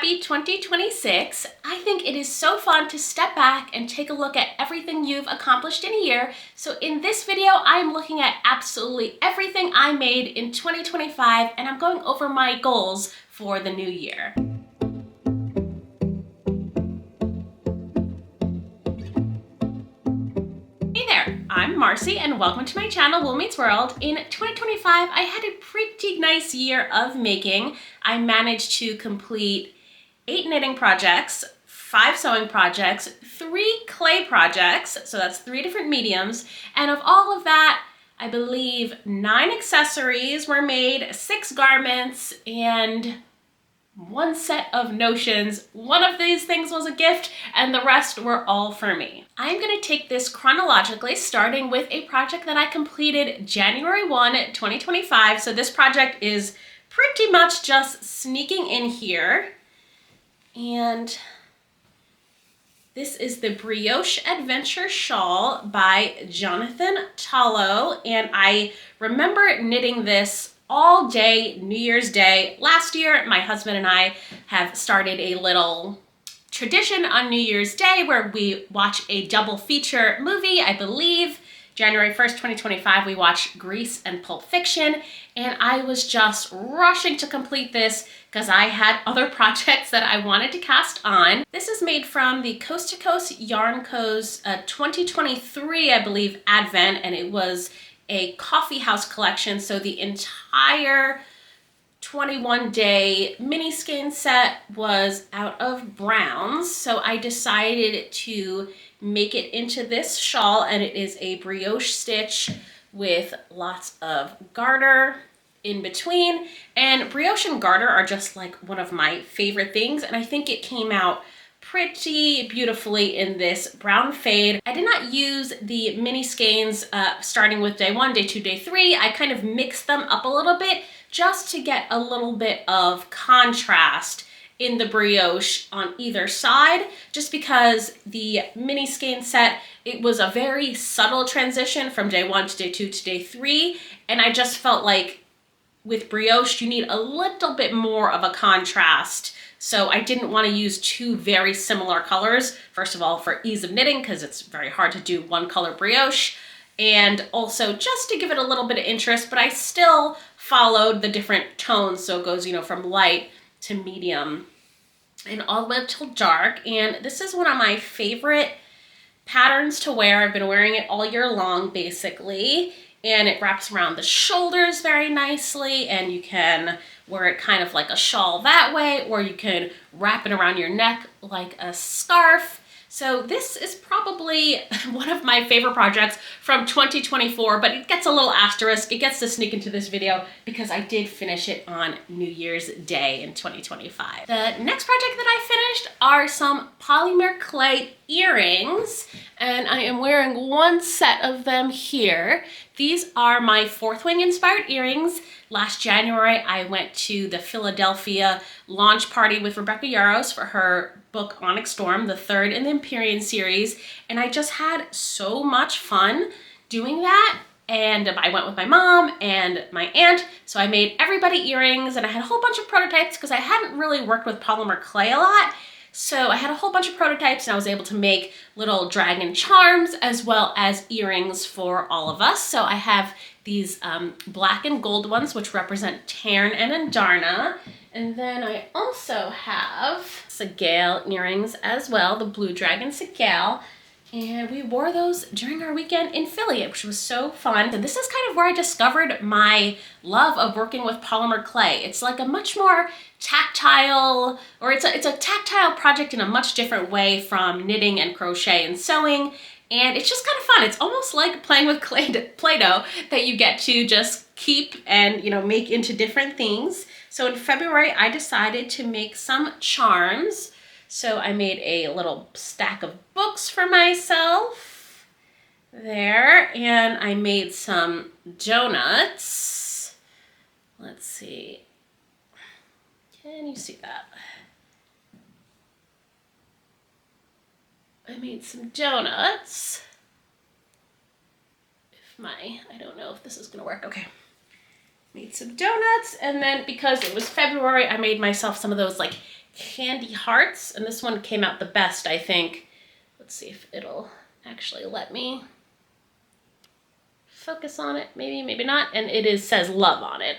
Happy 2026. I think it is so fun to step back and take a look at everything you've accomplished in a year. So in this video, I'm looking at absolutely everything I made in 2025, and I'm going over my goals for the new year. Hey there, I'm Marcy and welcome to my channel, Wool Meets World. In 2025, I had a pretty nice year of making. I managed to complete 8 knitting projects, 5 sewing projects, 3 clay projects, so that's 3 different mediums, and of all of that, I believe 9 accessories were made, 6 garments, and 1 set of notions. One of these things was a gift and the rest were all for me. I'm going to take this chronologically, starting with a project that I completed January 1, 2025. So this project is pretty much just sneaking in here. And this is the Brioche Adventure Shawl by Jonatan Tollow. And I remember knitting this all day New Year's Day. Last year, my husband and I have started a little tradition on New Year's Day where we watch a double feature movie. I believe January 1st, 2025, we watched Grease and Pulp Fiction, and I was just rushing to complete this because I had other projects that I wanted to cast on. This is made from the Coast to Coast Yarn Co's 2023, I believe, Advent, and it was a coffee house collection. So the entire 21-day mini skein set was out of browns. So I decided to make it into this shawl, and it is a brioche stitch with lots of garter in between. And brioche and garter are just like one of my favorite things, and I think it came out pretty beautifully in this brown fade. I did not use the mini skeins starting with day 1, day 2, day 3. I kind of mixed them up a little bit just to get a little bit of contrast in the brioche on either side, just because the mini skein set, it was a very subtle transition from day 1 to day 2 to day 3, and I just felt like with brioche you need a little bit more of a contrast. So I didn't want to use 2 very similar colors. First of all, for ease of knitting, because it's very hard to do one color brioche, and also just to give it a little bit of interest, but I still followed the different tones. So it goes, you know, from light to medium and all the way up till dark. And this is one of my favorite patterns to wear. I've been wearing it all year long, basically. And it wraps around the shoulders very nicely, and you can wear it kind of like a shawl that way, or you can wrap it around your neck like a scarf. So this is probably one of my favorite projects from 2024, but it gets a little asterisk. It gets to sneak into this video because I did finish it on New Year's Day in 2025. The next project that I finished are some polymer clay earrings, and I am wearing 1 set of them here. These are my 4th Wing inspired earrings. Last January, I went to the Philadelphia launch party with Rebecca Yarros for her book Onyx Storm, the 3rd in the Empyrean series, and I just had so much fun doing that. And I went with my mom and my aunt, so I made everybody earrings, and I had a whole bunch of prototypes because I hadn't really worked with polymer clay a lot. So I had a whole bunch of prototypes, and I was able to make little dragon charms as well as earrings for all of us. So I have these black and gold ones, which represent Tarn and Andarna. And then I also have Segale earrings as well, the Blue Dragon Segale. And we wore those during our weekend in Philly, which was so fun. And this is kind of where I discovered my love of working with polymer clay. It's like a much more tactile, or it's a tactile project in a much different way from knitting and crochet and sewing. And it's just kind of fun. It's almost like playing with Play-Doh that you get to just keep and, you know, make into different things. So in February, I decided to make some charms. So I made a little stack of books for myself there, and I made some donuts. Let's see. Can you see that? I made some donuts. I don't know if this is gonna work. Okay. Made some donuts, and then because it was February, I made myself some of those like candy hearts, and this one came out the best, I think. Let's see if it'll actually let me focus on it. Maybe, maybe not. And it says love on it,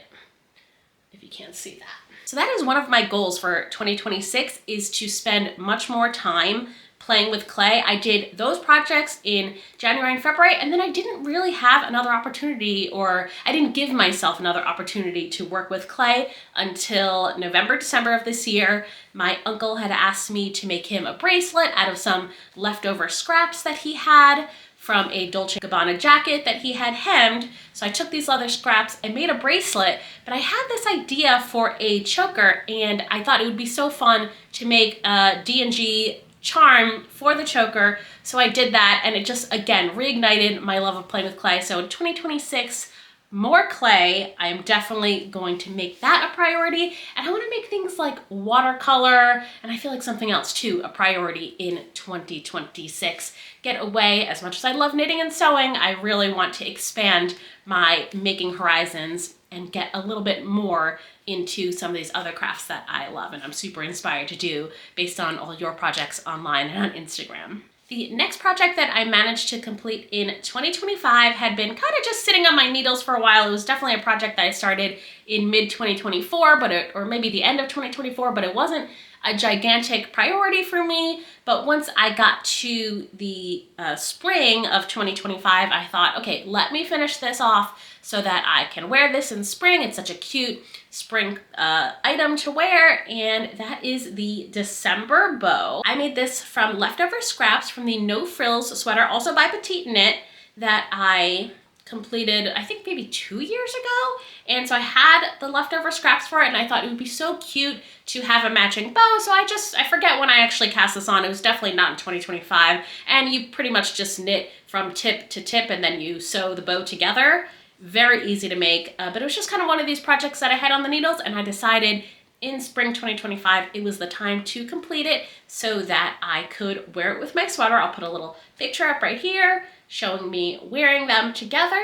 if you can't see that. So that is one of my goals for 2026, is to spend much more time playing with clay. I did those projects in January and February, and then I didn't really have another opportunity, or I didn't give myself another opportunity to work with clay until November, December of this year. My uncle had asked me to make him a bracelet out of some leftover scraps that he had from a Dolce & Gabbana jacket that he had hemmed. So I took these leather scraps and made a bracelet, but I had this idea for a choker, and I thought it would be so fun to make a D&G charm for the choker. So I did that, and it just, again, reignited my love of playing with clay. So in 2026, more clay. I'm definitely going to make that a priority, and I want to make things like watercolor, and I feel like something else too, a priority in 2026. Get away. As much as I love knitting and sewing, I really want to expand my making horizons and get a little bit more into some of these other crafts that I love and I'm super inspired to do based on all your projects online and on Instagram. The next project that I managed to complete in 2025 had been kind of just sitting on my needles for a while. It was definitely a project that I started in mid-2024, or maybe the end of 2024, but it wasn't a gigantic priority for me. But once I got to the spring of 2025, I thought, okay, let me finish this off so that I can wear this in spring. It's such a cute spring item to wear, and that is the December bow. I made this from leftover scraps from the No Frills sweater, also by Petite Knit, that I completed, I think maybe 2 years ago. And so I had the leftover scraps for it, and I thought it would be so cute to have a matching bow. So I forget when I actually cast this on. It was definitely not in 2025. And you pretty much just knit from tip to tip, and then you sew the bow together. Very easy to make, but it was just kind of one of these projects that I had on the needles, and I decided in spring 2025 it was the time to complete it so that I could wear it with my sweater. I'll put a little picture up right here showing me wearing them together,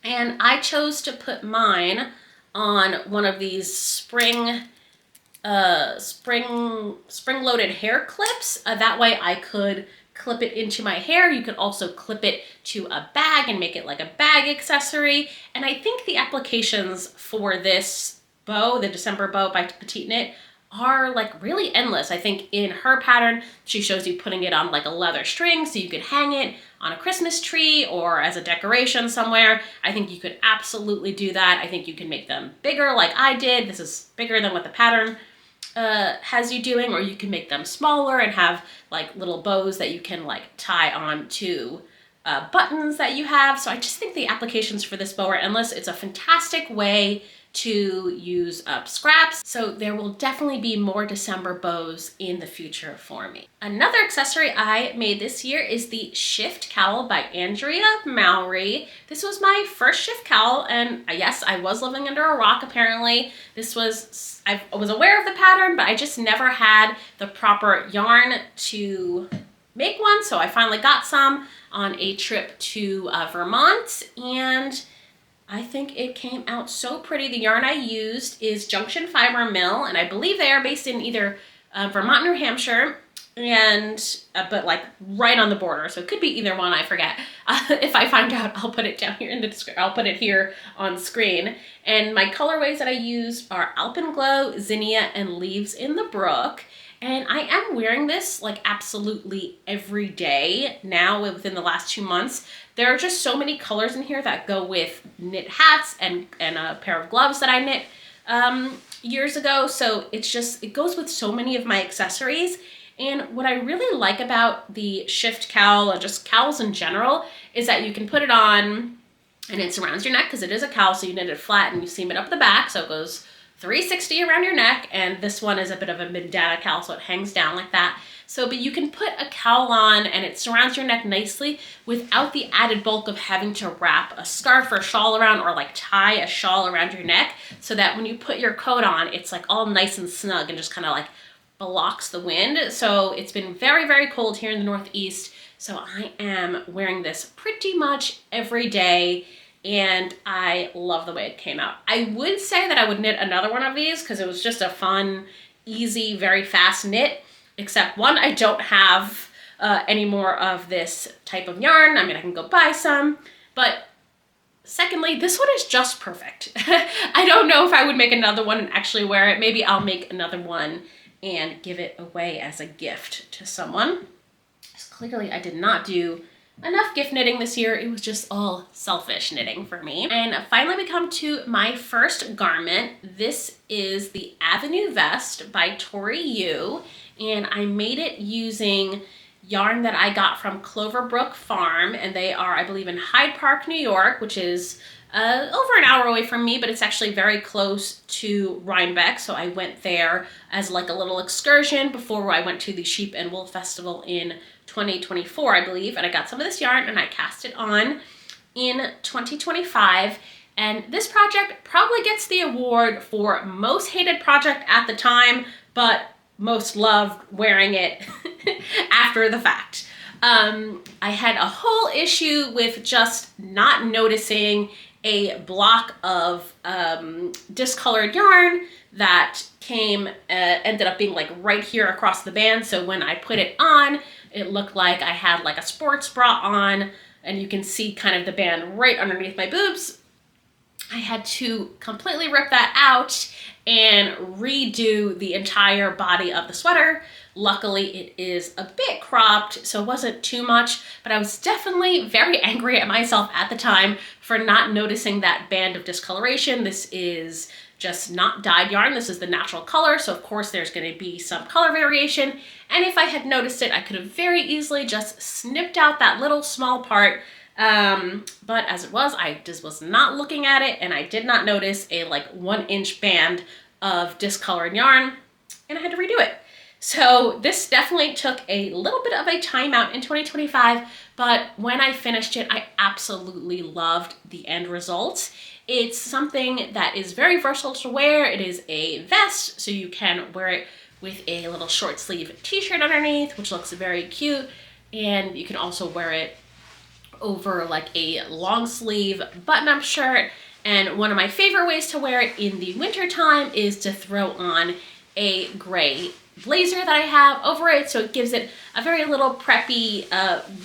and I chose to put mine on one of these spring loaded hair clips. That way I could clip it into my hair. You could also clip it to a bag and make it like a bag accessory. And I think the applications for this bow, the December bow by Petite Knit, are like really endless. I think in her pattern, she shows you putting it on like a leather string so you could hang it on a Christmas tree or as a decoration somewhere. I think you could absolutely do that. I think you can make them bigger like I did. This is bigger than what the pattern has you doing, or you can make them smaller and have like little bows that you can like tie on to buttons that you have. So I just think the applications for this bow are endless. It's a fantastic way to use up scraps. So there will definitely be more December bows in the future for me. Another accessory I made this year is the Shift Cowl by Andrea Mowry. This was my first shift cowl, and yes, I was living under a rock apparently. I was aware of the pattern, but I just never had the proper yarn to make one. So I finally got some on a trip to Vermont, and I think it came out so pretty. The yarn I used is Junction Fiber Mill, and I believe they are based in either Vermont, New Hampshire, and but like right on the border. So it could be either one, I forget. If I find out, I'll put it down here in the description. I'll put it here on screen. And my colorways that I used are Alpenglow, Zinnia, and Leaves in the Brook. And I am wearing this like absolutely every day now within the last 2 months. There are just so many colors in here that go with knit hats and a pair of gloves that I knit years ago. So it goes with so many of my accessories. And what I really like about the Shift Cowl, and just cowls in general, is that you can put it on and it surrounds your neck because it is a cowl. So you knit it flat and you seam it up the back. So it goes 360 around your neck, and this one is a bit of a bandana cowl, so it hangs down like that. So, but you can put a cowl on and it surrounds your neck nicely without the added bulk of having to wrap a scarf or shawl around, or like tie a shawl around your neck, so that when you put your coat on, it's like all nice and snug and just kind of like blocks the wind. So it's been very, very cold here in the Northeast, so I am wearing this pretty much every day, and I love the way it came out. I would say that I would knit another one of these because it was just a fun, easy, very fast knit, except one, I don't have any more of this type of yarn. I mean, I can go buy some, but secondly, this one is just perfect. I don't know if I would make another one and actually wear it. Maybe I'll make another one and give it away as a gift to someone. Clearly, I did not do enough gift knitting this year. It was just all selfish knitting for me. And finally, we come to my first garment. This is the Avenue Vest by Tori Yu, and I made it using yarn that I got from Cloverbrook Farm, and they are, I believe, in Hyde Park, New York, which is over an hour away from me, but it's actually very close to Rhinebeck. So I went there as like a little excursion before I went to the Sheep and Wool Festival in 2024, I believe, and I got some of this yarn and I cast it on in 2025. And this project probably gets the award for most hated project at the time, but most loved wearing it after the fact. I had a whole issue with just not noticing a block of discolored yarn that ended up being like right here across the band. So when I put it on, it looked like I had like a sports bra on, and you can see kind of the band right underneath my boobs. I had to completely rip that out and redo the entire body of the sweater. Luckily, it is a bit cropped, so it wasn't too much, but I was definitely very angry at myself at the time for not noticing that band of discoloration. This is just not dyed yarn. This is the natural color, so of course there's going to be some color variation. And if I had noticed it, I could have very easily just snipped out that little small part. But as it was, I just was not looking at it, and I did not notice a like 1-inch band of discolored yarn, and I had to redo it. So this definitely took a little bit of a timeout in 2025, but when I finished it, I absolutely loved the end result. It's something that is very versatile to wear. It is a vest, so you can wear it with a little short sleeve t-shirt underneath, which looks very cute, and you can also wear it over like a long sleeve button-up shirt. And one of my favorite ways to wear it in the winter time is to throw on a gray blazer that I have over it, so it gives it a very little preppy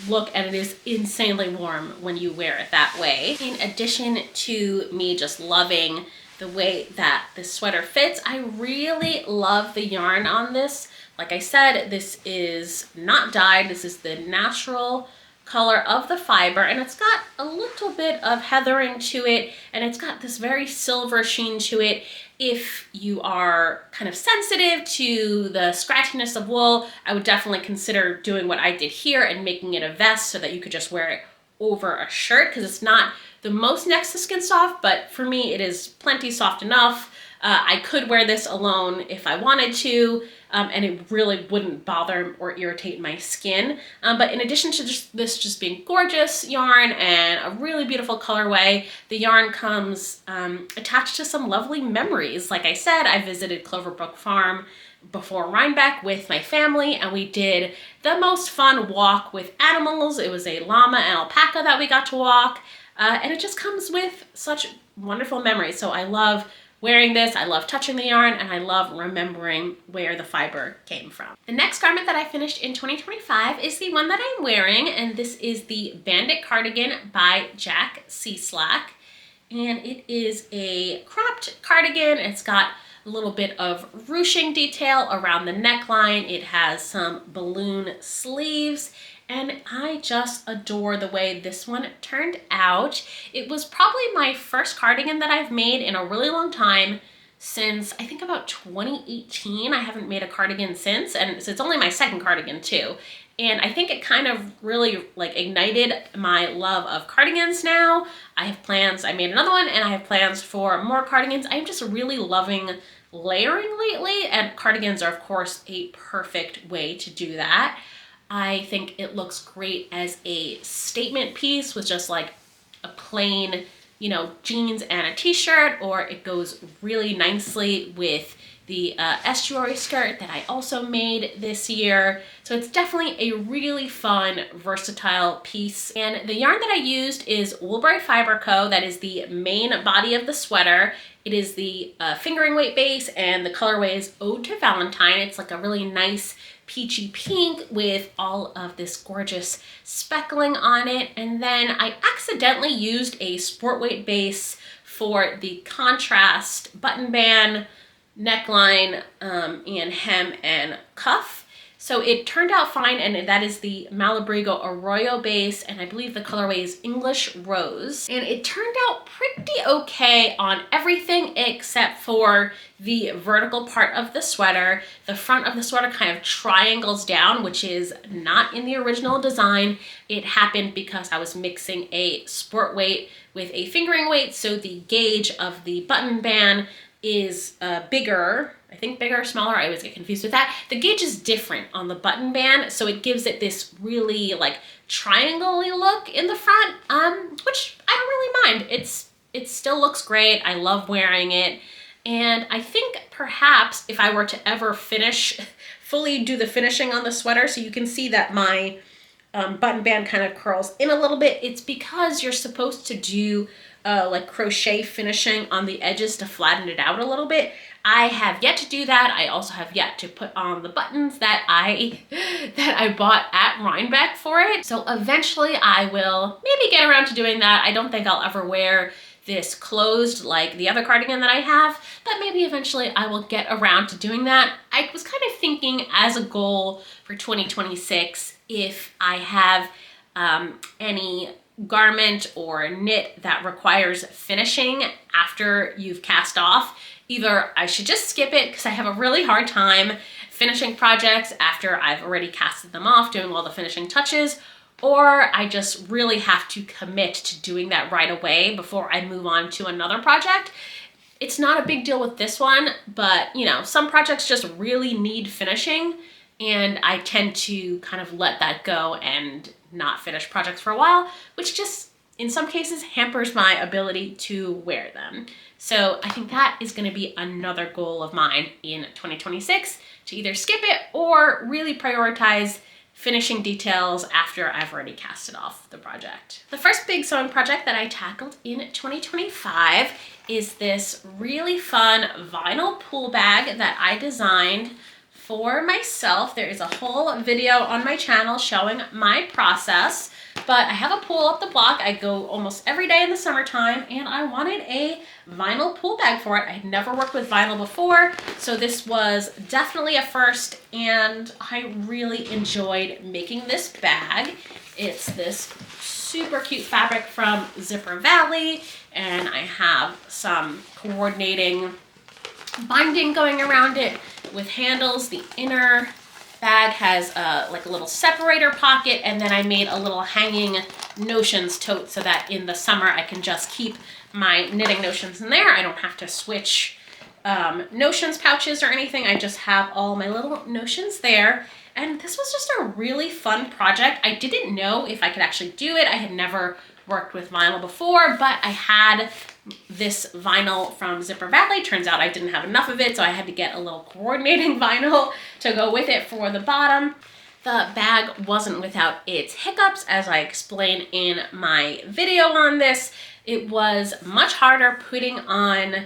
look, and it is insanely warm when you wear it that way. In addition to me just loving the way that this sweater fits, I really love the yarn on this. Like I said, this is not dyed. This is the natural color of the fiber, and it's got a little bit of heathering to it, and it's got this very silver sheen to it. If you are kind of sensitive to the scratchiness of wool, I would definitely consider doing what I did here and making it a vest so that you could just wear it over a shirt, because it's not the most next to skin soft, but for me it is plenty soft enough. I could wear this alone if I wanted to, and it really wouldn't bother or irritate my skin. But in addition to this just being gorgeous yarn and a really beautiful colorway, the yarn comes attached to some lovely memories. Like I said, I visited Cloverbrook Farm before Rhinebeck with my family, and we did the most fun walk with animals. It was a llama and alpaca that we got to walk, and it just comes with such wonderful memories. So I love wearing this, I love touching the yarn, and I love remembering where the fiber came from. The next garment that I finished in 2025 is the one that I'm wearing, and this is the Bandit Cardigan by Jack Slack. And it is a cropped cardigan. It's got a little bit of ruching detail around the neckline. It has some balloon sleeves, and I just adore the way this one turned out. It was probably my first cardigan that I've made in a really long time, since I think about 2018. I haven't made a cardigan since, and it's only my second cardigan too. And I think it kind of really like ignited my love of cardigans now. I have plans, I made another one, and I have plans for more cardigans. I'm just really loving layering lately, and cardigans are of course a perfect way to do that. I think it looks great as a statement piece with just like a plain, jeans and a t-shirt, or it goes really nicely with the estuary skirt that I also made this year. So it's definitely a really fun, versatile piece. And the yarn that I used is Woolbury Fiber Co. That is the main body of the sweater. It is the fingering weight base, and the colorway is Ode to Valentine. It's like a really nice peachy pink with all of this gorgeous speckling on it. And then I accidentally used a sport weight base for the contrast button band, neckline, and hem and cuff. So it turned out fine, and that is the Malabrigo Arroyo base, and I believe the colorway is English Rose. And it turned out pretty okay on everything except for the vertical part of the sweater. The front of the sweater kind of triangles down, which is not in the original design. It happened because I was mixing a sport weight with a fingering weight, so the gauge of the button band is bigger. I think bigger or smaller, I always get confused with that. The gauge is different on the button band, so it gives it this really like triangle-y look in the front, which I don't really mind. It still looks great. I love wearing it. And I think perhaps if I were to ever fully do the finishing on the sweater, so you can see that my button band kind of curls in a little bit, it's because you're supposed to do like crochet finishing on the edges to flatten it out a little bit. I have yet to do that. I also have yet to put on the buttons that I bought at Rhinebeck for it. So eventually I will maybe get around to doing that. I don't think I'll ever wear this closed like the other cardigan that I have, but maybe eventually I will get around to doing that. I was kind of thinking as a goal for 2026, if I have any garment or knit that requires finishing after you've cast off, either I should just skip it because I have a really hard time finishing projects after I've already casted them off, doing all the finishing touches, or I just really have to commit to doing that right away before I move on to another project. It's not a big deal with this one, but you know, some projects just really need finishing, and I tend to kind of let that go and not finish projects for a while, which just in some cases hampers my ability to wear them. So I think that is going to be another goal of mine in 2026, to either skip it or really prioritize finishing details after I've already casted off the project. The first big sewing project that I tackled in 2025 is this really fun vinyl pool bag that I designed for myself. There is a whole video on my channel showing my process, but I have a pool up the block. I go almost every day in the summertime, and I wanted a vinyl pool bag for it. I had never worked with vinyl before, so this was definitely a first, and I really enjoyed making this bag. It's this super cute fabric from Zipper Valley, and I have some coordinating binding going around it with handles. The inner bag has like a little separator pocket, and then I made a little hanging notions tote so that in the summer I can just keep my knitting notions in there. I don't have to switch notions pouches or anything. I just have all my little notions there. And this was just a really fun project. I didn't know if I could actually do it. I had never worked with vinyl before, but I had this vinyl from Zipper Valley. Turns out I didn't have enough of it, so I had to get a little coordinating vinyl to go with it for the bottom. The bag wasn't without its hiccups, as I explained in my video on this. It was much harder putting on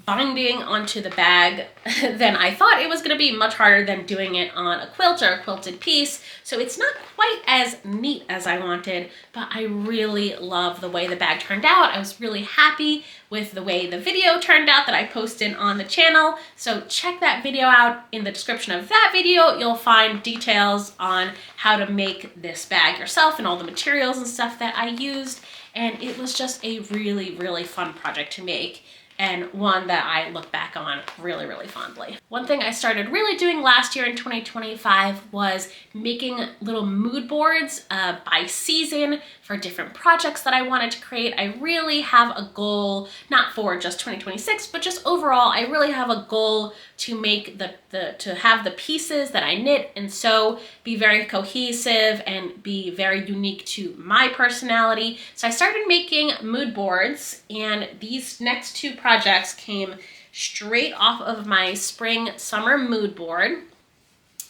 binding onto the bag than I thought it was going to be, much harder than doing it on a quilt or a quilted piece. So it's not quite as neat as I wanted, but I really love the way the bag turned out. I was really happy with the way the video turned out that I posted on the channel. So check that video out. In the description of that video, you'll find details on how to make this bag yourself and all the materials and stuff that I used. And it was just a really, really fun project to make, and one that I look back on really, really fondly. One thing I started really doing last year in 2025 was making little mood boards by season for different projects that I wanted to create. I really have a goal, not for just 2026, but just overall, I really have a goal to make to have the pieces that I knit and sew be very cohesive and be very unique to my personality. So I started making mood boards, and these next two projects came straight off of my spring summer mood board.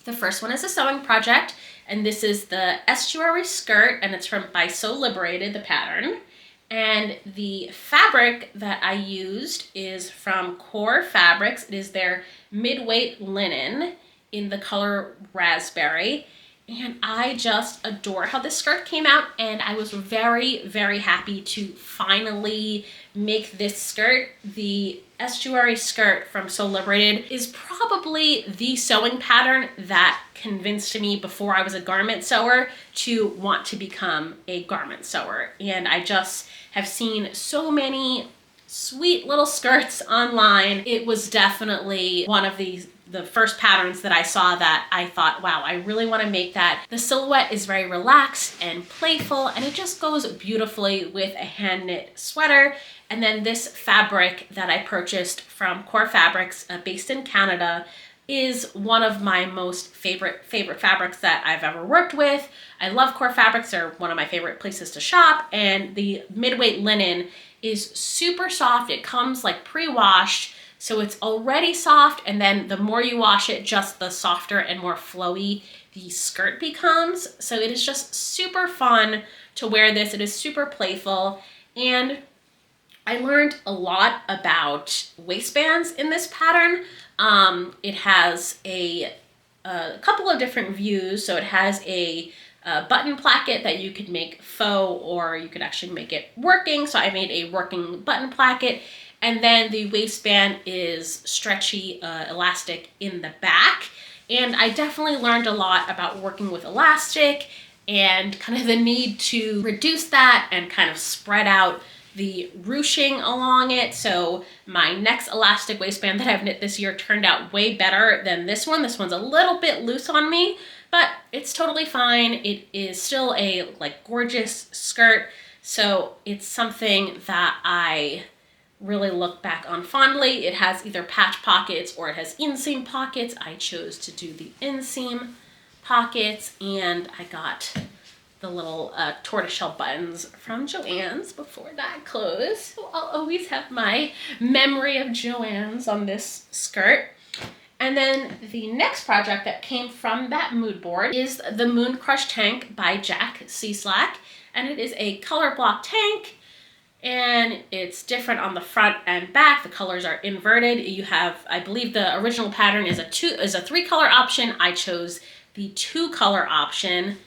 The first one is a sewing project, and this is the estuary skirt, and it's by So Liberated, the pattern. And the fabric that I used is from Core Fabrics. It is their mid-weight linen in the color raspberry. And I just adore how this skirt came out, and I was very, very happy to finally make this skirt. The estuary skirt from So Liberated is probably the sewing pattern that convinced me before I was a garment sewer to want to become a garment sewer. And I just have seen so many sweet little skirts online. It was definitely one of the first patterns that I saw that I thought, wow, I really want to make that. The silhouette is very relaxed and playful, and it just goes beautifully with a hand knit sweater. And then this fabric that I purchased from Core Fabrics, based in Canada, is one of my most favorite fabrics that I've ever worked with. I love Core Fabrics. They're one of my favorite places to shop, and the midweight linen is super soft. It comes like pre-washed, so it's already soft, and then the more you wash it, just the softer and more flowy the skirt becomes. So it is just super fun to wear this. It is super playful, and I learned a lot about waistbands in this pattern. It has a couple of different views. So it has a button placket that you could make faux, or you could actually make it working. So I made a working button placket. And then the waistband is stretchy, elastic in the back. And I definitely learned a lot about working with elastic and kind of the need to reduce that and kind of spread out the ruching along it. So my next elastic waistband that I've knit this year turned out way better than this one. This one's a little bit loose on me, but it's totally fine. It is still a gorgeous skirt. So it's something that I really look back on fondly. It has either patch pockets or it has inseam pockets. I chose to do the inseam pockets, and I got the little tortoiseshell buttons from Joann's before that closed. So I'll always have my memory of Joann's on this skirt. And then the next project that came from that mood board is the Moon Crush tank by Jack Cieslak. And it is a color block tank, and it's different on the front and back. The colors are inverted. You have, I believe the original pattern is a 3-color option. I chose the 2-color option,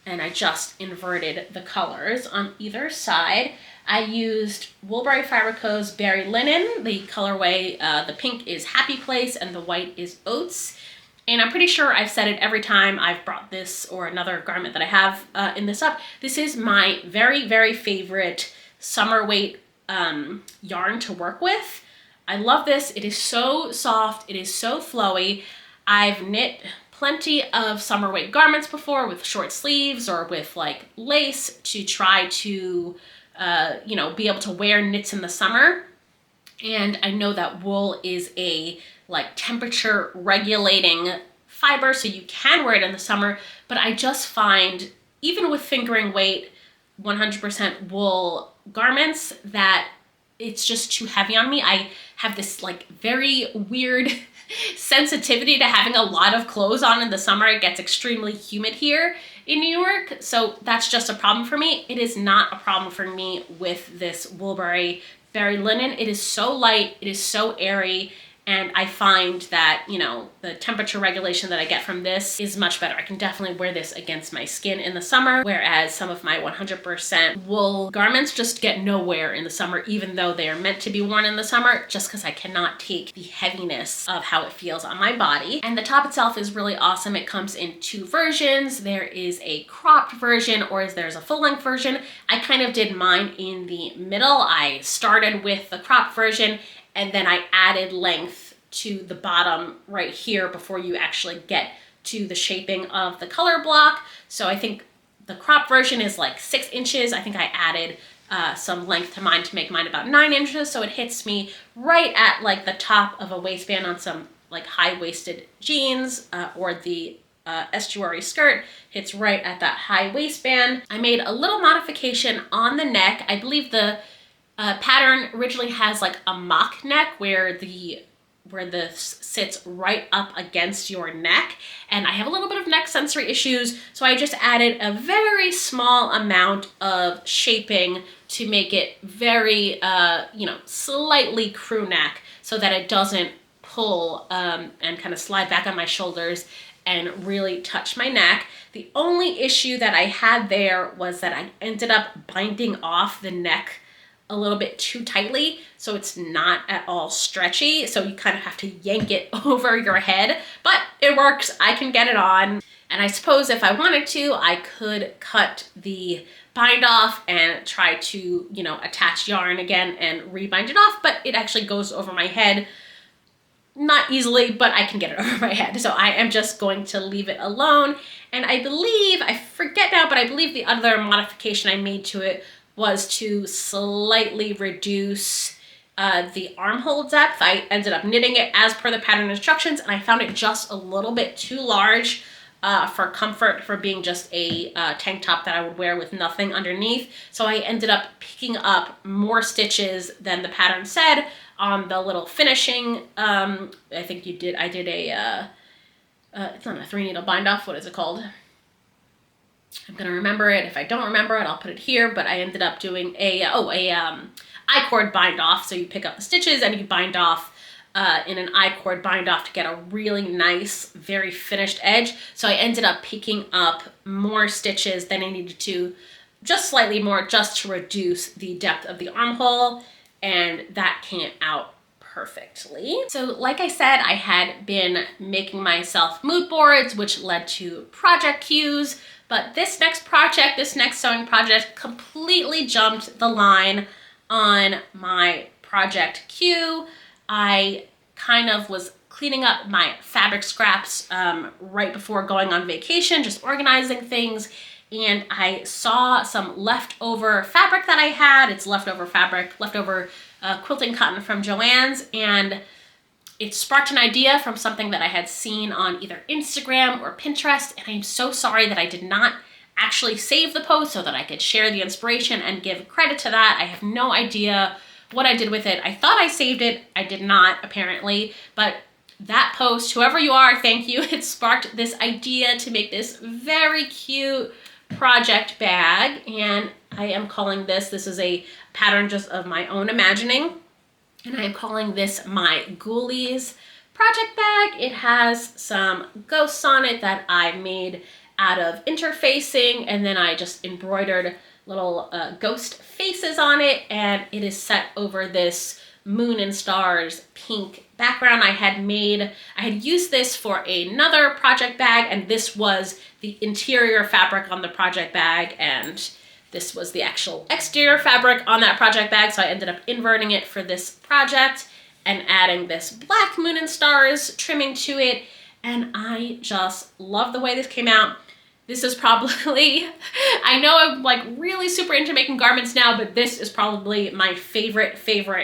and I just inverted the colors on either side. I used Woolberry Fiber Co.'s Berry Linen. The colorway, the pink is Happy Place and the white is Oats. And I'm pretty sure I've said it every time I've brought this or another garment that I have in this up. This is my very, very favorite summer weight yarn to work with. I love this. It is so soft. It is so flowy. I've knit plenty of summer weight garments before with short sleeves or with lace to try to, be able to wear knits in the summer. And I know that wool is a temperature regulating fiber, so you can wear it in the summer, but I just find, even with fingering weight 100% wool garments, that it's just too heavy on me. I have this very weird sensitivity to having a lot of clothes on in the summer. It gets extremely humid here in New York, so that's just a problem for me. It is not a problem for me with this Woolberry Berry Linen. It is so light, it is so airy, and I find that, the temperature regulation that I get from this is much better. I can definitely wear this against my skin in the summer, whereas some of my 100% wool garments just get nowhere in the summer, even though they are meant to be worn in the summer, just because I cannot take the heaviness of how it feels on my body. And the top itself is really awesome. It comes in 2 versions. There is a cropped version, or there's a full-length version. I kind of did mine in the middle. I started with the cropped version, and then I added length to the bottom right here before you actually get to the shaping of the color block. So I think the crop version is 6 inches. I think I added some length to mine to make mine about 9 inches. So it hits me right at the top of a waistband on some high-waisted jeans, or the estuary skirt hits right at that high waistband. I made a little modification on the neck. I believe the pattern originally has like a mock neck where this sits right up against your neck, and I have a little bit of neck sensory issues, so I just added a very small amount of shaping to make it very, slightly crew neck so that it doesn't pull and kind of slide back on my shoulders and really touch my neck. The only issue that I had there was that I ended up binding off the neck a little bit too tightly, so it's not at all stretchy, so you kind of have to yank it over your head, but it works. I can get it on, and I suppose if I wanted to, I could cut the bind off and try to, attach yarn again and rebind it off, but it actually goes over my head. Not easily, but I can get it over my head. So I am just going to leave it alone. And I forget now, but I believe the other modification I made to it was to slightly reduce the armhole depth. I ended up knitting it as per the pattern instructions, and I found it just a little bit too large for comfort, for being just a tank top that I would wear with nothing underneath. So I ended up picking up more stitches than the pattern said on the little finishing. I did a, it's not a 3-needle bind off, what is it called? I'm gonna remember it. If I don't remember it, I'll put it here, but I ended up doing a I-cord bind off. So you pick up the stitches and you bind off in an I-cord bind off to get a really nice, very finished edge. So I ended up picking up more stitches than I needed to, just slightly more, just to reduce the depth of the armhole, and that came out perfectly. So like I said, I had been making myself mood boards, which led to project cues, but this next sewing project completely jumped the line on my project cue. I kind of was cleaning up my fabric scraps right before going on vacation, just organizing things, and I saw some leftover fabric that I had. It's leftover quilting cotton from Joann's, and it sparked an idea from something that I had seen on either Instagram or Pinterest, and I'm so sorry that I did not actually save the post so that I could share the inspiration and give credit to that. I have no idea what I did with it. I thought I saved it. I did not, apparently, but that post, whoever you are, thank you. It sparked this idea to make this very cute project bag, and I am calling this is a pattern just of my own imagining, and I am calling this my Ghoulies project bag. It has some ghosts on it that I made out of interfacing, and then I just embroidered little ghost faces on it, and it is set over this moon and stars pink background. I had used this for another project bag, and this was the interior fabric on the project bag, and this was the actual exterior fabric on that project bag, so I ended up inverting it for this project and adding this black moon and stars trimming to it, and I just love the way this came out. This is probably, I know I'm like really super into making garments now, but this is probably my favorite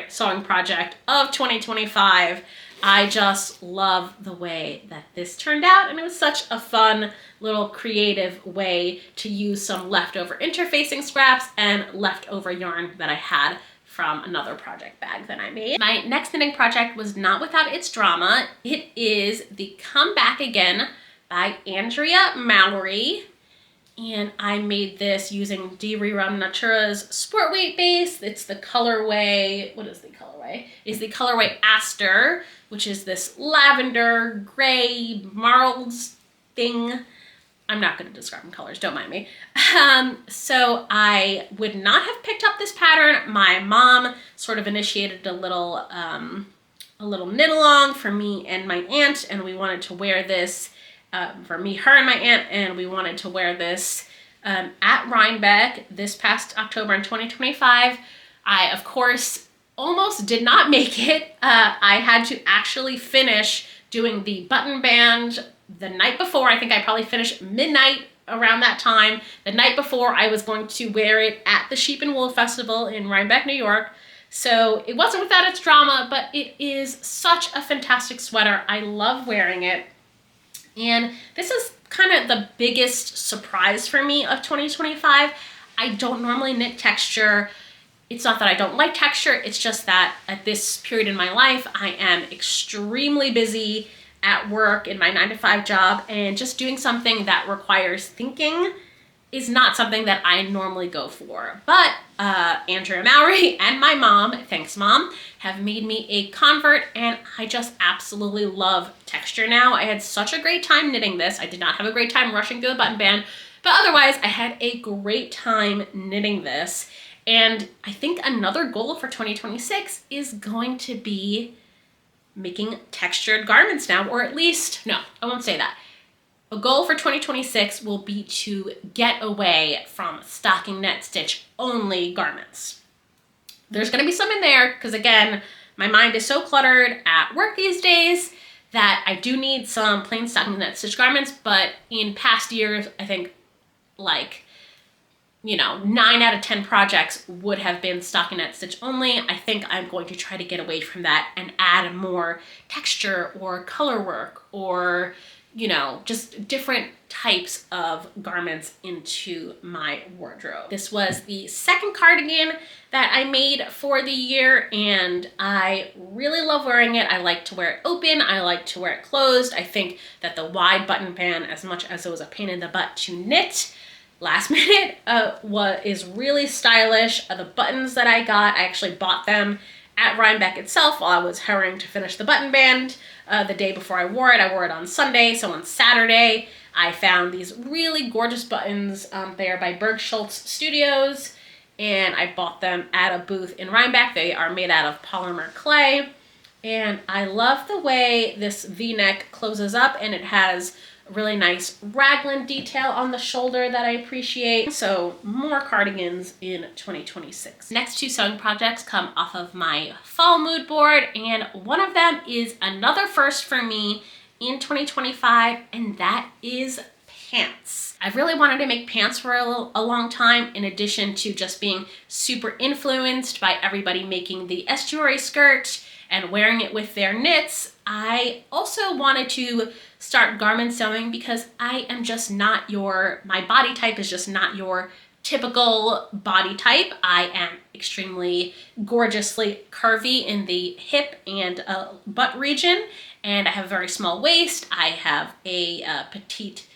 sewing project of 2025. I just love the way that this turned out, and it was such a fun little creative way to use some leftover interfacing scraps and leftover yarn that I had from another project bag that I made. My next knitting project was not without its drama. It is the Come Back Again by Andrea Mallory, and I made this using D. Rerun Natura's Sport Weight base. It's the colorway, what is the colorway? It's the colorway Aster, which is this lavender, gray, marled thing. I'm not going to describe in colors, don't mind me. So I would not have picked up this pattern. My mom sort of initiated a little knit along for me and my aunt, and we wanted to wear this for me, her, and my aunt, and we wanted to wear this at Rhinebeck this past October in 2025. I, of course, almost did not make it. I had to actually finish doing the button band the night before. I think I probably finished midnight around that time. The night before I was going to wear it at the Sheep and Wool Festival in Rhinebeck, New York. So it wasn't without its drama, but it is such a fantastic sweater. I love wearing it. And this is kind of the biggest surprise for me of 2025. I don't normally knit texture. It's not that I don't like texture, it's just that at this period in my life, I am extremely busy at work in my 9-to-5 job, and just doing something that requires thinking is not something that I normally go for. But Andrea Mowry and my mom, thanks Mom, have made me a convert, and I just absolutely love texture now. I had such a great time knitting this. I did not have a great time rushing through the button band, but otherwise I had a great time knitting this. And I think another goal for 2026 is going to be making textured garments now, or at least, no, I won't say that. A goal for 2026 will be to get away from stocking net stitch only garments. There's going to be some in there because, again, my mind is so cluttered at work these days that I do need some plain stocking net stitch garments, but in past years, I think like, 9 out of 10 projects would have been stockinette stitch only. I think I'm going to try to get away from that and add more texture or color work or, just different types of garments into my wardrobe. This was the second cardigan that I made for the year, and I really love wearing it. I like to wear it open. I like to wear it closed. I think that the wide button band, as much as it was a pain in the butt to knit, last minute is really stylish. The buttons that I got, I actually bought them at Rhinebeck itself while I was hurrying to finish the button band the day before I wore it. I wore it on Sunday, so on Saturday I found these really gorgeous buttons. They are by Berg Schultz Studios, and I bought them at a booth in Rhinebeck. They are made out of polymer clay, and I love the way this V-neck closes up, and it has really nice raglan detail on the shoulder that I appreciate. So more cardigans in 2026. Next two sewing projects come off of my fall mood board, and one of them is another first for me in 2025, and that is pants. I've really wanted to make pants for a long time, in addition to just being super influenced by everybody making the estuary skirt and wearing it with their knits. I also wanted to start garment sewing because I am just not my body type is just not your typical body type. I am extremely gorgeously curvy in the hip and butt region, and I have a very small waist. I have a petite,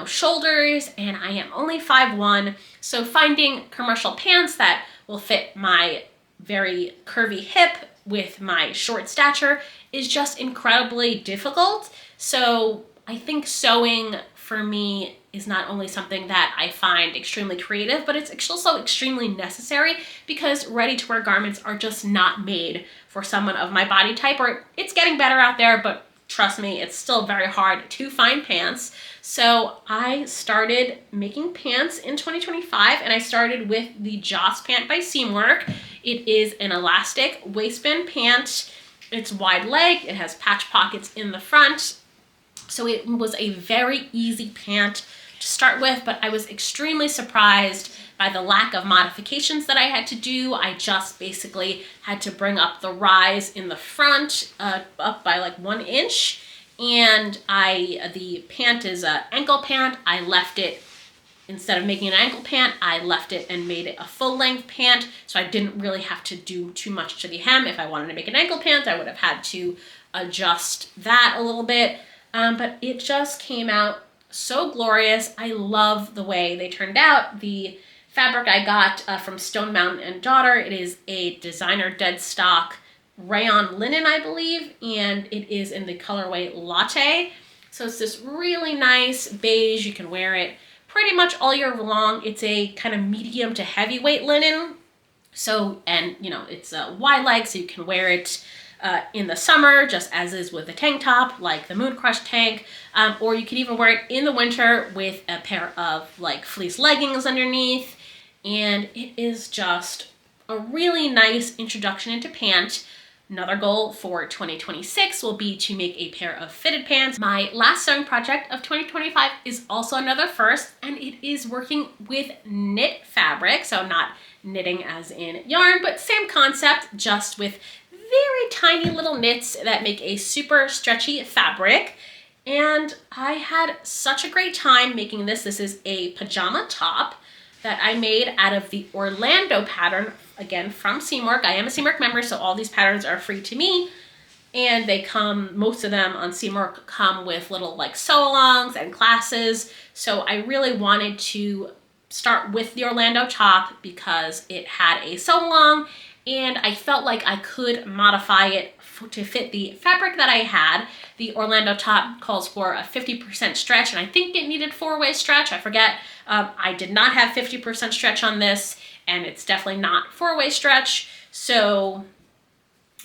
shoulders, and I am only 5'1". So finding commercial pants that will fit my very curvy hip with my short stature is just incredibly difficult. So I think sewing for me is not only something that I find extremely creative, but it's also extremely necessary because ready-to-wear garments are just not made for someone of my body type. Or it's getting better out there, but trust me, it's still very hard to find pants. So I started making pants in 2025, and I started with the Joss pant by Seamwork. It is an elastic waistband pant. It's wide leg. It has patch pockets in the front. So it was a very easy pant to start with, but I was extremely surprised by the lack of modifications that I had to do. I just basically had to bring up the rise in the front up by like 1 inch. And the pant is an ankle pant. I left it, instead of making an ankle pant, I left it and made it a full length pant. So I didn't really have to do too much to the hem. If I wanted to make an ankle pant, I would have had to adjust that a little bit. But it just came out so glorious. I love the way they turned out. The fabric I got from Stone Mountain and Daughter, it is a designer dead stock rayon linen, I believe, and it is in the colorway Latte. So it's this really nice beige. You can wear it pretty much all year long. It's a kind of medium to heavyweight linen. So, and it's a wide leg, so you can wear it in the summer, just as is with the tank top, like the Moon Crush tank, or you can even wear it in the winter with a pair of like fleece leggings underneath, and it is just a really nice introduction into pant. Another goal for 2026 will be to make a pair of fitted pants. My last sewing project of 2025 is also another first, and it is working with knit fabric, so not knitting as in yarn, but same concept, just with very tiny little knits that make a super stretchy fabric. And I had such a great time making this. This is a pajama top that I made out of the Orlando pattern, again from Seamwork. I am a Seamwork member, so all these patterns are free to me. And they come, most of them on Seamwork come with little like sew-alongs and classes. So I really wanted to start with the Orlando top because it had a sew-along, and I felt like I could modify it to fit the fabric that I had. The Orlando top calls for a 50% stretch, and I think it needed 4-way stretch. I forget. I did not have 50% stretch on this, and it's definitely not 4-way stretch. So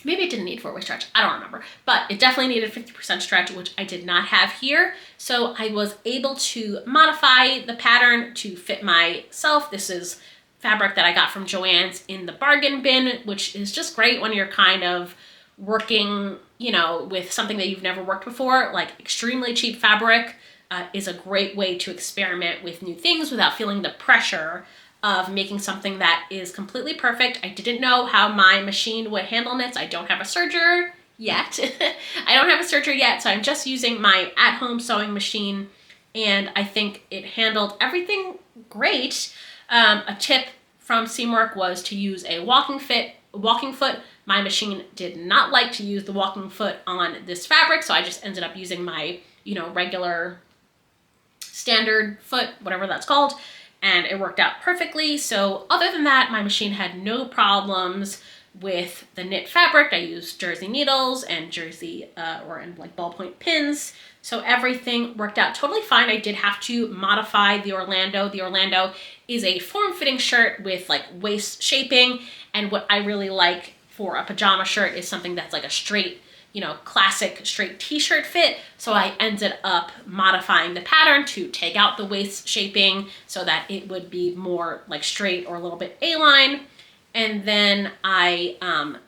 maybe it didn't need 4-way stretch, I don't remember, but it definitely needed 50% stretch, which I did not have here. So I was able to modify the pattern to fit myself. This is fabric that I got from Joann's in the bargain bin, which is just great when you're kind of working, you know, with something that you've never worked before. Like extremely cheap fabric is a great way to experiment with new things without feeling the pressure of making something that is completely perfect. I didn't know how my machine would handle knits. I don't have a serger yet. I don't have a serger yet, so I'm just using my at-home sewing machine, and I think it handled everything great. A tip from Seamwork was to use a walking foot. My machine did not like to use the walking foot on this fabric, so I just ended up using my, you know, regular standard foot, whatever that's called, and it worked out perfectly. So other than that, my machine had no problems with the knit fabric. I used jersey needles and jersey and like ballpoint pins. So everything worked out totally fine. I did have to modify the Orlando. The Orlando is a form-fitting shirt with like waist shaping. And what I really like for a pajama shirt is something that's like a straight, you know, classic straight t-shirt fit. So I ended up modifying the pattern to take out the waist shaping so that it would be more like straight or a little bit A-line. And then I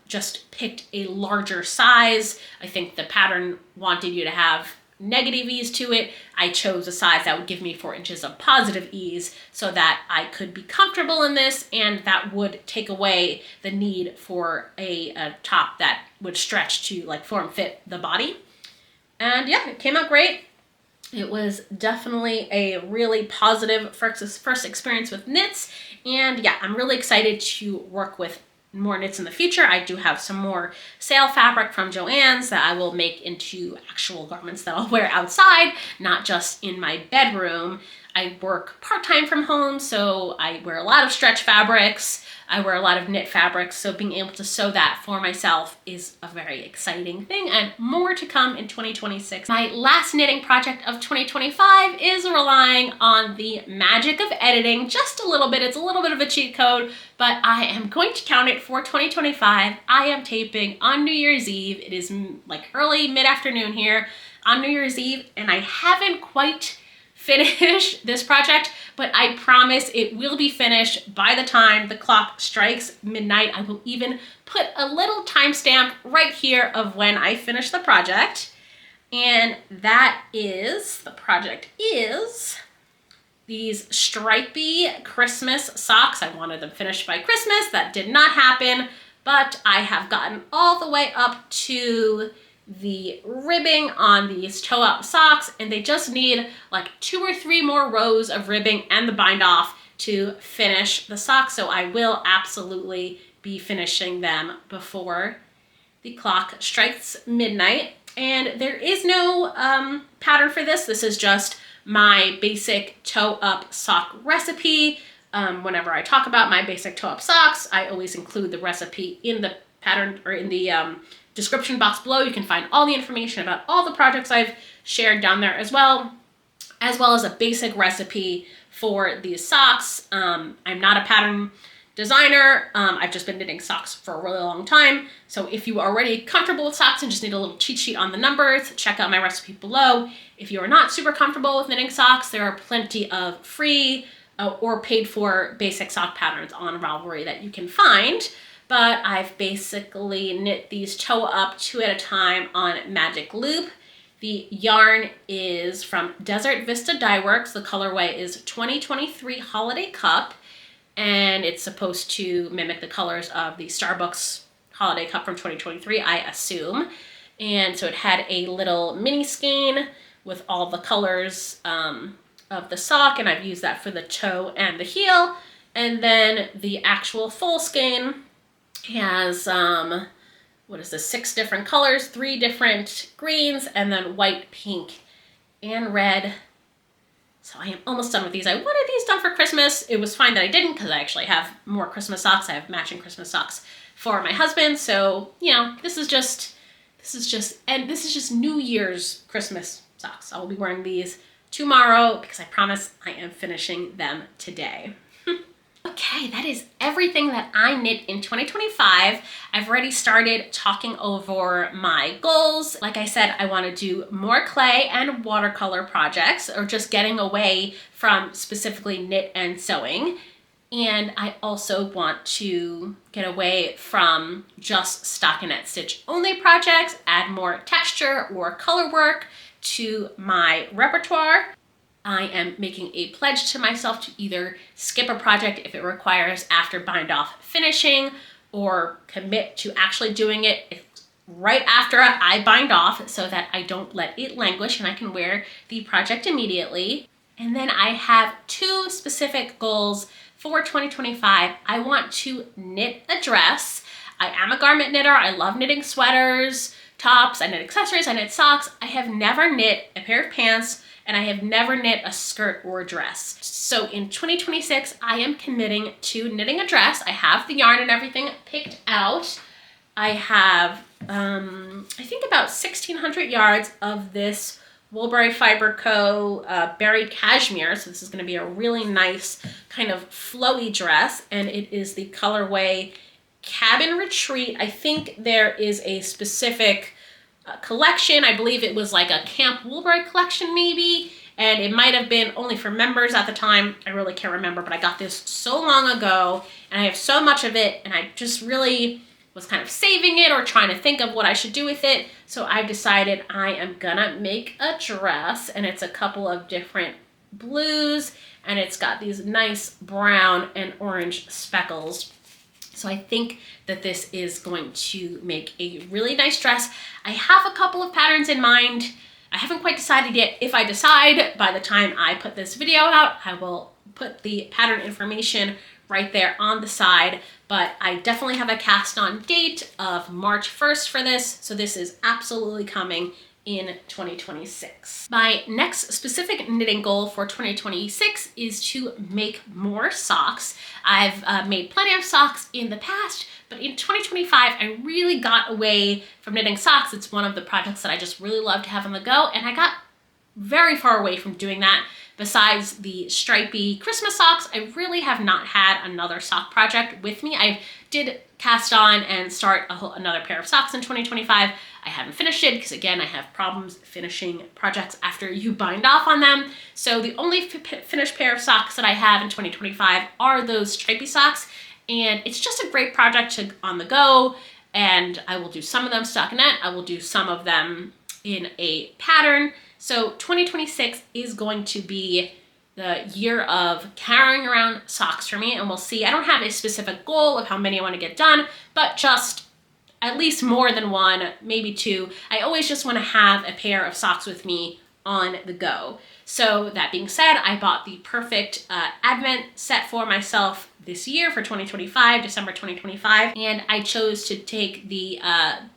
just picked a larger size. I think the pattern wanted you to have negative ease to it. I chose a size that would give me 4 inches of positive ease so that I could be comfortable in this, and that would take away the need for a top that would stretch to like form fit the body. And yeah, it came out great. It was definitely a really positive first experience with knits. And yeah, I'm really excited to work with more knits in the future. I do have some more sale fabric from Joann's that I will make into actual garments that I'll wear outside, not just in my bedroom. I work part-time from home, so I wear a lot of stretch fabrics. I wear a lot of knit fabrics, so being able to sew that for myself is a very exciting thing, and more to come in 2026. My last knitting project of 2025 is relying on the magic of editing just a little bit. It's a little bit of a cheat code, but I am going to count it for 2025. I am taping on New Year's Eve. It is like early mid-afternoon here on New Year's Eve, and I haven't quite finish this project, but I promise it will be finished by the time the clock strikes midnight. I will even put a little timestamp right here of when I finish the project. And that is, the project is these stripy Christmas socks. I wanted them finished by Christmas. That did not happen, but I have gotten all the way up to the ribbing on these toe-up socks, and they just need like 2 or 3 more rows of ribbing and the bind off to finish the socks. So I will absolutely be finishing them before the clock strikes midnight. And there is no pattern for this. This is just my basic toe-up sock recipe. Whenever I talk about my basic toe-up socks, I always include the recipe in the pattern or in the description box below. You can find all the information about all the projects I've shared down there as well as a basic recipe for these socks. I'm not a pattern designer. I've just been knitting socks for a really long time. So if you are already comfortable with socks and just need a little cheat sheet on the numbers, check out my recipe below. If you are not super comfortable with knitting socks, there are plenty of free or paid for basic sock patterns on Ravelry that you can find. But I've basically knit these toe up 2 at a time on Magic Loop. The yarn is from Desert Vista Dye Works. The colorway is 2023 Holiday Cup, and it's supposed to mimic the colors of the Starbucks Holiday Cup from 2023, I assume. And so it had a little mini skein with all the colors of the sock, and I've used that for the toe and the heel. And then the actual full skein has, what is this, 6 different colors, 3 different greens, and then white, pink, and red. So I am almost done with these. I wanted these done for Christmas. It was fine that I didn't because I actually have more Christmas socks. I have matching Christmas socks for my husband. So, you know, this is just New Year's Christmas socks. I will be wearing these tomorrow because I promise I am finishing them today. Okay, that is everything that I knit in 2025. I've already started talking over my goals. Like I said, I want to do more clay and watercolor projects, or just getting away from specifically knit and sewing. And I also want to get away from just stockinette stitch only projects, add more texture or color work to my repertoire. I am making a pledge to myself to either skip a project if it requires after bind off finishing, or commit to actually doing it right after I bind off so that I don't let it languish and I can wear the project immediately. And then I have 2 specific goals for 2025. I want to knit a dress. I am a garment knitter. I love knitting sweaters, tops, I knit accessories, I knit socks. I have never knit a pair of pants, and I have never knit a skirt or a dress. So in 2026, I am committing to knitting a dress. I have the yarn and everything picked out. I have, I think about 1,600 yards of this Woolberry Fiber Co. Berry Cashmere. So this is gonna be a really nice kind of flowy dress, and it is the colorway Cabin Retreat. I think there is a specific collection. I believe it was like a Camp Woolberry collection maybe, and it might have been only for members at the time. I really can't remember, but I got this so long ago and I have so much of it, and I just really was kind of saving it or trying to think of what I should do with it. So I've decided I am gonna make a dress, and it's a couple of different blues, and it's got these nice brown and orange speckles. So I think that this is going to make a really nice dress. I have a couple of patterns in mind. I haven't quite decided yet. If I decide, by the time I put this video out, I will put the pattern information right there on the side. But I definitely have a cast on date of March 1st for this. So this is absolutely coming in 2026. My next specific knitting goal for 2026 is to make more socks. I've made plenty of socks in the past, but in 2025, I really got away from knitting socks. It's one of the projects that I just really love to have on the go, and I got very far away from doing that. Besides the stripy Christmas socks, I really have not had another sock project with me. I did cast on and start another pair of socks in 2025. I haven't finished it because, again, I have problems finishing projects after you bind off on them. So the only finished pair of socks that I have in 2025 are those stripy socks, and it's just a great project to on the go. And I will do some of them stockinette. I will do some of them in a pattern. So 2026 is going to be the year of carrying around socks for me, and we'll see. I don't have a specific goal of how many I want to get done, but just at least more than 1, maybe 2. I always just want to have a pair of socks with me on the go. So that being said, I bought the perfect advent set for myself this year for 2025, December 2025, and I chose to take the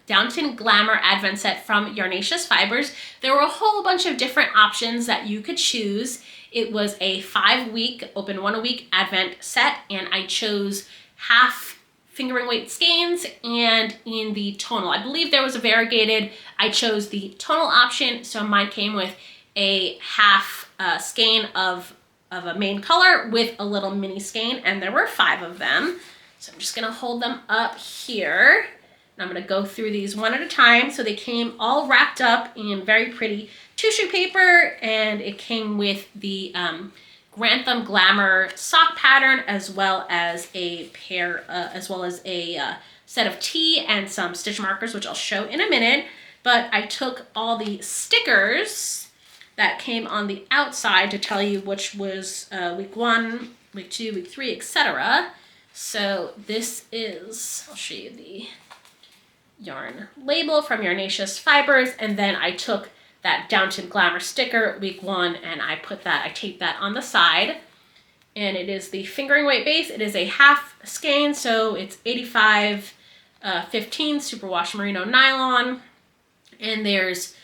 Downton Glamour advent set from Yarnaceous Fibers. There were a whole bunch of different options that you could choose. It was a 5-week, open 1 a week advent set, and I chose half fingering weight skeins and in the tonal. I believe there was a variegated. I chose the tonal option, so mine came with a half skein of a main color with a little mini skein, and there were 5 of them. So I'm just gonna hold them up here, and I'm gonna go through these one at a time. So they came all wrapped up in very pretty tissue paper, and it came with the Grantham Glamour sock pattern, as well as a set of tea and some stitch markers, which I'll show in a minute. But I took all the stickers that came on the outside to tell you which was week 1, week 2, week 3, etc. So this is, I'll show you the yarn label from Yarnaceous Fibers, and then I took that Downton Glamour sticker week 1, and I taped that on the side. And it is the fingering weight base. It is a half skein, so it's 85 15 superwash merino nylon. And there's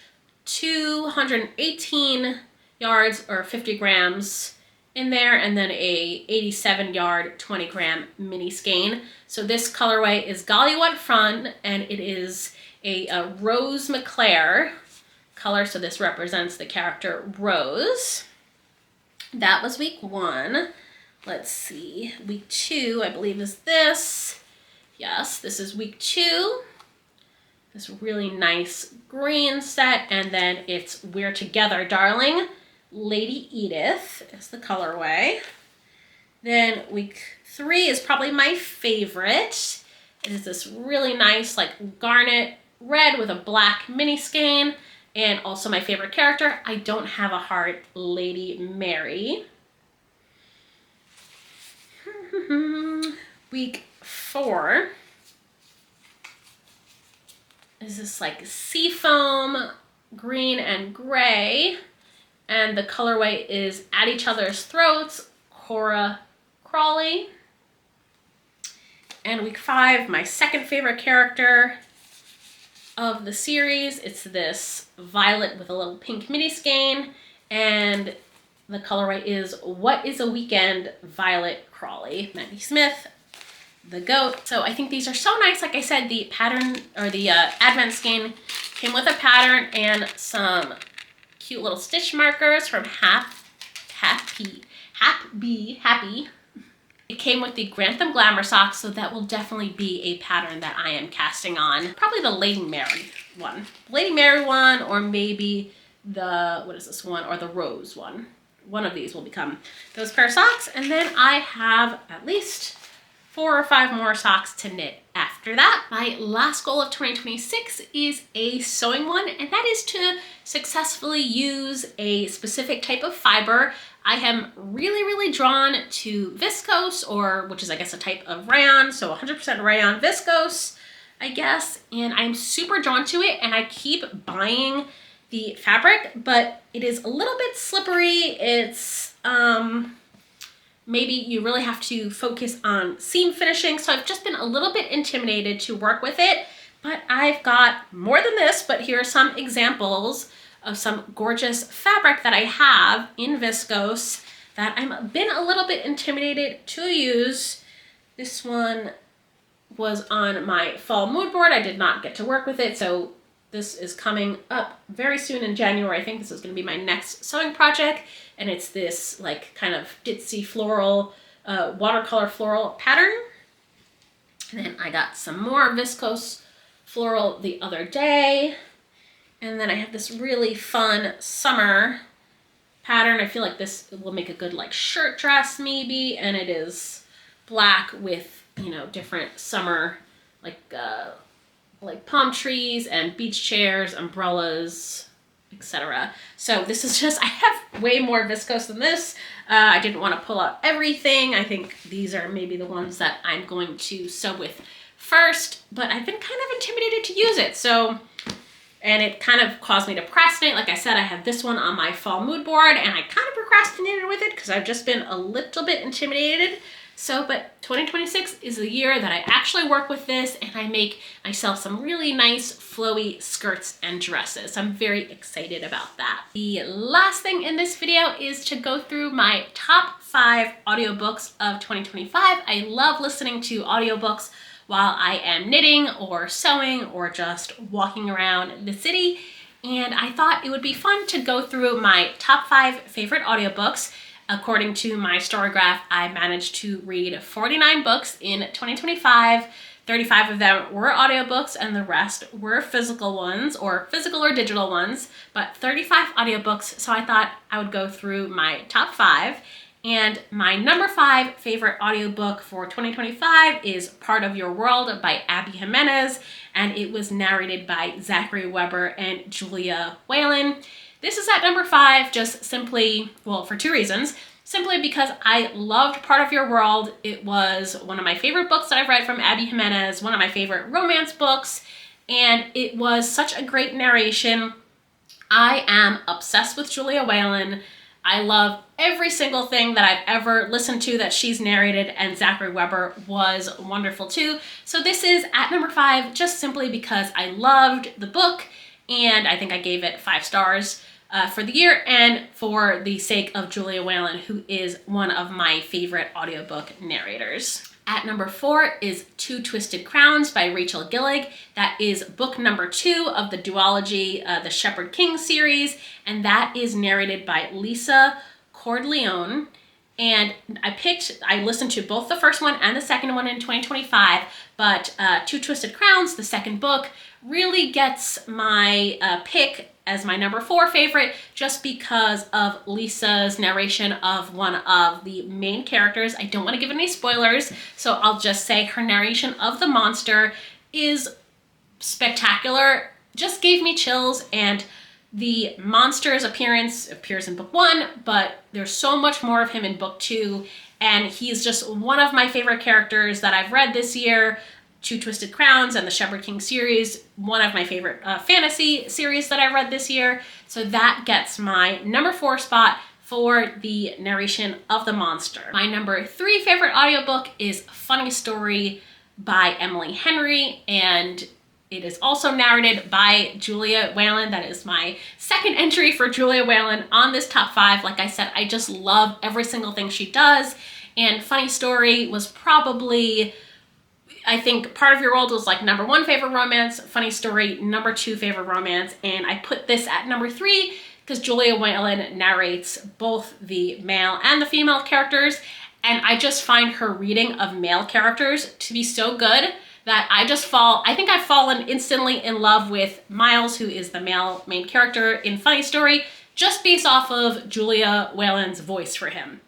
218 yards or 50 grams in there, and then a 87 yard 20 gram mini skein. So this colorway is Gollywood Front, and it is a Rose McClare color. So this represents the character Rose. That was week 1. Let's see, week 2, I believe, is this. Yes, this is week 2. This really nice green set, and then it's We're Together, Darling. Lady Edith is the colorway. Then week 3 is probably my favorite. It is this really nice like garnet red with a black mini skein, and also my favorite character, I Don't Have a Heart, Lady Mary. Week 4 is this like seafoam green and gray, and the colorway is At Each Other's Throats, Cora Crawley. And week 5, my second favorite character of the series, it's this violet with a little pink mini skein, and the colorway is What Is a Weekend, Violet Crawley. Maggie Smith, the goat. So I think these are so nice. Like I said, the pattern or the advent skein came with a pattern and some cute little stitch markers from Happy. It came with the Grantham Glamour socks, so that will definitely be a pattern that I am casting on. Probably the Lady Mary one. Lady Mary one, or maybe the, what is this one, or the Rose one. One of these will become those pair of socks, and then I have at least 4 or 5 more socks to knit after that. My last goal of 2026 is a sewing one, and that is to successfully use a specific type of fiber. I am really drawn to viscose, or which is I guess a type of rayon, so 100% rayon viscose, I guess, and I'm super drawn to it, and I keep buying the fabric, but it is a little bit slippery. It's maybe you really have to focus on seam finishing, so I've just been a little bit intimidated to work with it, but I've got more than this. But here are some examples of some gorgeous fabric that I have in viscose that I've been a little bit intimidated to use. This one was on my fall mood board. I did not get to work with it, so this is coming up very soon in January. I think this is going to be my next sewing project, and it's this like kind of ditzy floral, watercolor floral pattern. And then I got some more viscose floral the other day. And then I have this really fun summer pattern. I feel like this will make a good like shirt dress maybe, and it is black with, you know, different summer like palm trees and beach chairs, umbrellas, etc. So this is just, I have way more viscose than this. I didn't want to pull out everything. I think these are maybe the ones that I'm going to sew with first, but I've been kind of intimidated to use it. So, and it kind of caused me to procrastinate. Like I said, I have this one on my fall mood board, and I kind of procrastinated with it because I've just been a little bit intimidated. So, but 2026 is the year that I actually work with this, and I make myself some really nice flowy skirts and dresses. I'm very excited about that. The last thing in this video is to go through my top 5 audiobooks of 2025. I love listening to audiobooks while I am knitting or sewing or just walking around the city. And I thought it would be fun to go through my top 5 favorite audiobooks. According to my Storygraph, I managed to read 49 books in 2025. 35 of them were audiobooks, and the rest were physical ones, or physical or digital ones, but 35 audiobooks. So I thought I would go through my top 5. And my number 5 favorite audiobook for 2025 is Part of Your World by Abby Jimenez, and it was narrated by Zachary Weber and Julia Whalen. This is at number 5 just simply, well, for 2 reasons. Simply because I loved Part of Your World. It was one of my favorite books that I've read from Abby Jimenez, one of my favorite romance books, and it was such a great narration I am obsessed with Julia Whalen. I love every single thing that I've ever listened to that she's narrated, and Zachary Weber was wonderful too. So this is at number 5, just simply because I loved the book, and I think I gave it 5 stars for the year, and for the sake of Julia Whalen, who is one of my favorite audiobook narrators. At number 4 is Two Twisted Crowns by Rachel Gillig. That is book number 2 of the duology, the Shepherd King series, and that is narrated by Lisa Corleone. And I listened to both the first one and the second one in 2025, but Two Twisted Crowns, the second book, really gets my pick as my number 4 favorite, just because of Lisa's narration of one of the main characters. I don't want to give any spoilers, so I'll just say her narration of the monster is spectacular, just gave me chills. And the monster's appears in book 1, but there's so much more of him in book 2, and he's just one of my favorite characters that I've read this year. Two Twisted Crowns and the Shepherd King series, one of my favorite fantasy series that I read this year. So that gets my number 4 spot for the narration of the monster. My number 3 favorite audiobook is Funny Story by Emily Henry, and it is also narrated by Julia Whalen. That is my second entry for Julia Whalen on this top 5. Like I said, I just love every single thing she does, and Funny Story was probably, I think Part of Your World was like number 1 favorite romance, Funny Story number 2 favorite romance, and I put this at number 3 because Julia Whalen narrates both the male and the female characters, and I just find her reading of male characters to be so good that I think I've fallen instantly in love with Miles, who is the male main character in Funny Story, just based off of Julia Whalen's voice for him.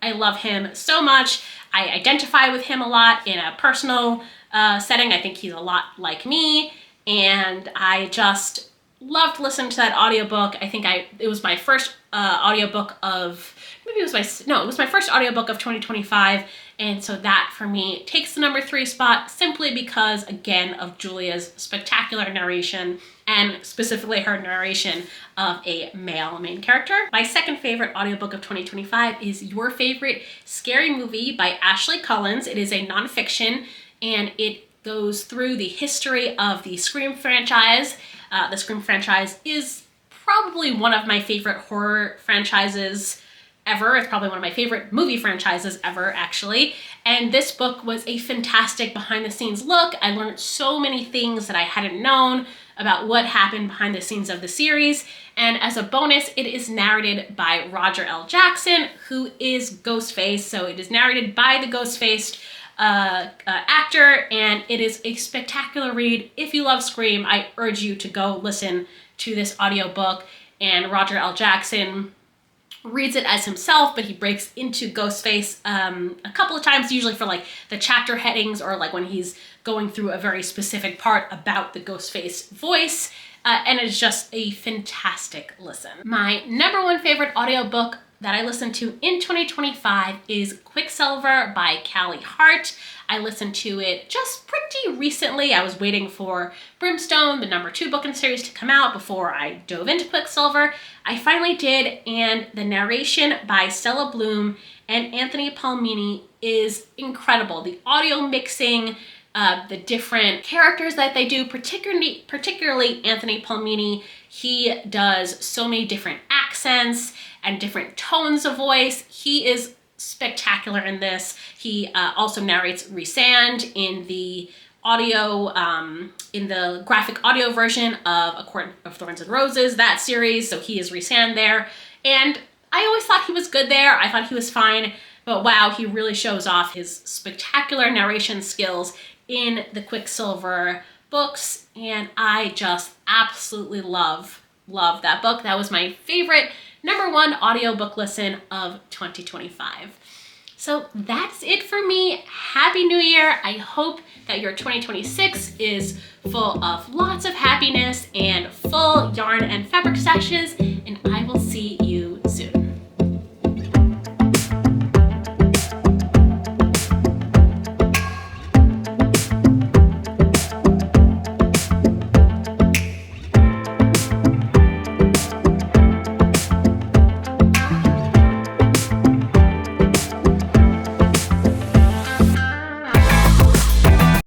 I love him so much. I identify with him a lot in a personal setting. I think he's a lot like me, and I just loved listening to that audiobook. I think it was my first audiobook of, it was my first audiobook of 2025, and so that for me takes the number 3 spot, simply because, again, of Julia's spectacular narration, and specifically her narration of a male main character. My second favorite audiobook of 2025 is Your Favorite Scary Movie by Ashley Collins. It is a nonfiction, and it goes through the history of the Scream franchise. The Scream franchise is probably one of my favorite horror franchises ever. It's probably one of my favorite movie franchises ever, actually. And this book was a fantastic behind-the-scenes look. I learned so many things that I hadn't known about what happened behind the scenes of the series. And as a bonus, it is narrated by Roger L. Jackson, who is Ghostface. So it is narrated by the Ghostface actor, and it is a spectacular read. If you love Scream, I urge you to go listen to this audiobook. And Roger L. Jackson reads it as himself, but he breaks into Ghostface a couple of times, usually for like the chapter headings, or like when he's going through a very specific part about the Ghostface voice, and it's just a fantastic listen. My number 1 favorite audiobook that I listened to in 2025 is Quicksilver by Callie Hart. I listened to it just pretty recently. I was waiting for Brimstone, the number 2 book in the series, to come out before I dove into Quicksilver. I finally did, and the narration by Stella Bloom and Anthony Palmini is incredible. The audio mixing, the different characters that they do, particularly Anthony Palmini, he does so many different accents and different tones of voice. He is spectacular in this. He also narrates Rhysand in the audio, in the graphic audio version of A Court of Thorns and Roses, that series. So he is Rhysand there. And I always thought he was good there. I thought he was fine, but wow, he really shows off his spectacular narration skills in the Quicksilver books. And I just absolutely love that book. That was my favorite number 1 audiobook listen of 2025. So that's it for me. Happy New Year. I hope that your 2026 is full of lots of happiness and full yarn and fabric stashes.